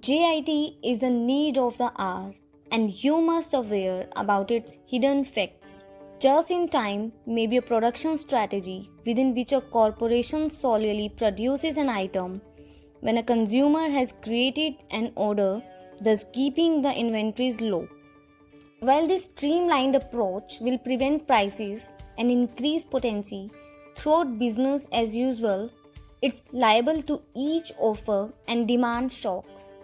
JIT is the need of the hour, and you must aware about its hidden effects. Just in time may be a production strategy within which a corporation solely produces an item when a consumer has created an order, thus keeping the inventories low. While this streamlined approach will prevent prices and increase potency throughout business as usual, it's liable to each offer and demand shocks.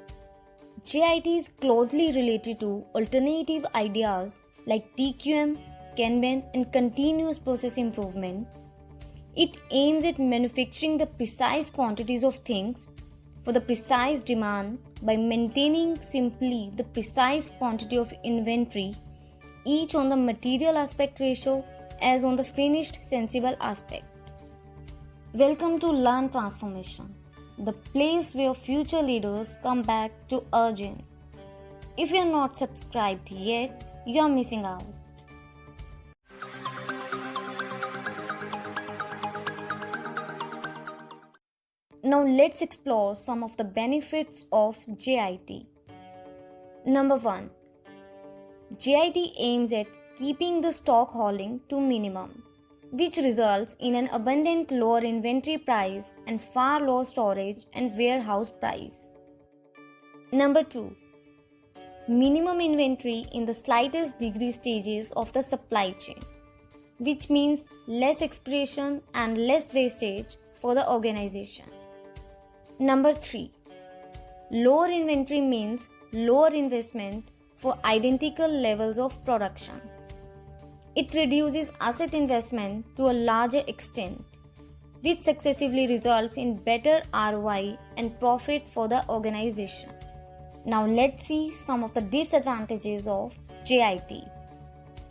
JIT is closely related to alternative ideas like TQM, Kanban, and continuous process improvement. It aims at manufacturing the precise quantities of things for the precise demand by maintaining simply the precise quantity of inventory, each on the material aspect ratio as on the finished sensible aspect. Welcome to Learn Transformation, the place where future leaders come back to urgent. If you are not subscribed yet, you are missing out. Now let's explore some of the benefits of JIT. Number 1. JIT aims at keeping the stock holding to minimum, which results in an abundant lower inventory price and far lower storage and warehouse price. Number 2. Minimum inventory in the slightest degree stages of the supply chain, which means less expiration and less wastage for the organization. Number 3. Lower inventory means lower investment for identical levels of production. It reduces asset investment to a larger extent, which successively results in better ROI and profit for the organization. Now let's see some of the disadvantages of JIT.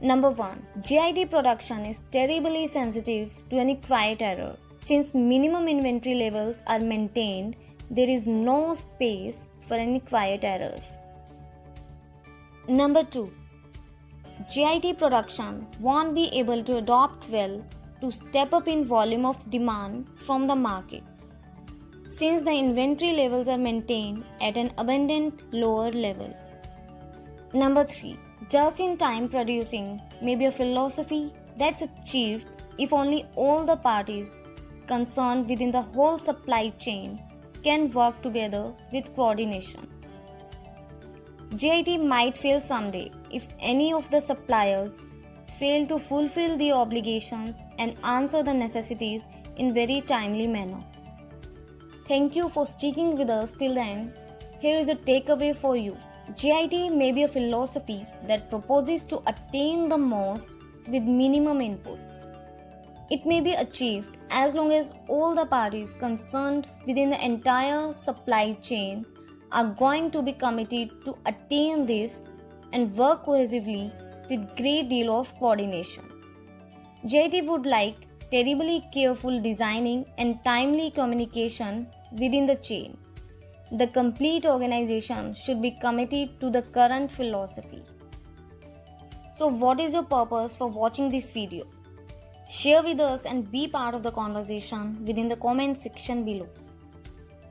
Number 1. JIT production is terribly sensitive to any quiet error. Since minimum inventory levels are maintained, there is no space for any quiet error. Number 2. JIT production won't be able to adapt well to step up in volume of demand from the market, since the inventory levels are maintained at an abundant lower level. Number 3. Just-in-time producing may be a philosophy that's achieved if only all the parties concerned within the whole supply chain can work together with coordination. JIT might fail someday if any of the suppliers fail to fulfill the obligations and answer the necessities in very timely manner. Thank you for sticking with us till the end. Here is a takeaway for you. JIT may be a philosophy that proposes to attain the most with minimum inputs. It may be achieved as long as all the parties concerned within the entire supply chain are going to be committed to attain this and work cohesively with great deal of coordination. JIT would like terribly careful designing and timely communication within the chain. The complete organization should be committed to the current philosophy. So what is your purpose for watching this video? Share with us and be part of the conversation within the comment section below.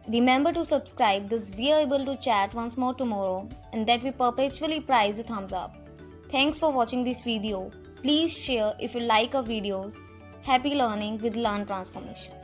Remember to subscribe thus we are able to chat once more tomorrow, and that we perpetually prize a thumbs up. Thanks for watching this video. Please share if you like our videos. Happy learning with Learn Transformation.